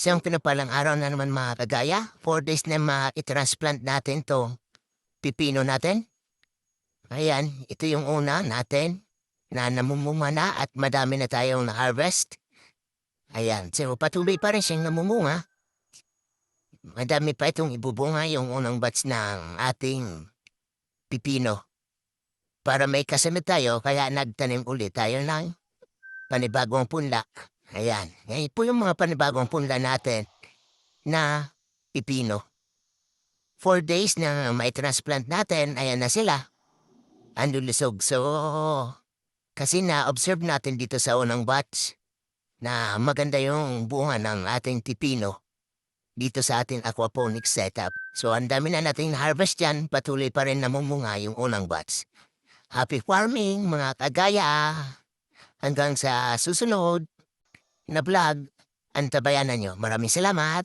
Isang pinapalang araw na naman mga kagaya. 4 days na i-transplant natin to pipino natin. Ayan, ito yung una natin na namumunga na at madami na tayong na-harvest. Ayan, so patuloy pa rin siyang namumunga. Madami pa itong ibubunga yung unang batch ng ating pipino. Para may kasunod tayo, kaya nagtanim ulit tayo ng panibagong punla. Ayan, ngayon po yung mga panibagong punla natin na pipino. 4 days na may transplant natin, ayan na sila. Ang lulusog. So, kasi na-observe natin dito sa unang batch na maganda yung bunga ng ating pipino dito sa ating aquaponics setup. So, ang dami na nating harvest dyan, patuloy pa rin namumunga yung unang batch. Happy farming, mga kagaya! Hanggang sa susunod na vlog, antabayanan nyo. Maraming salamat!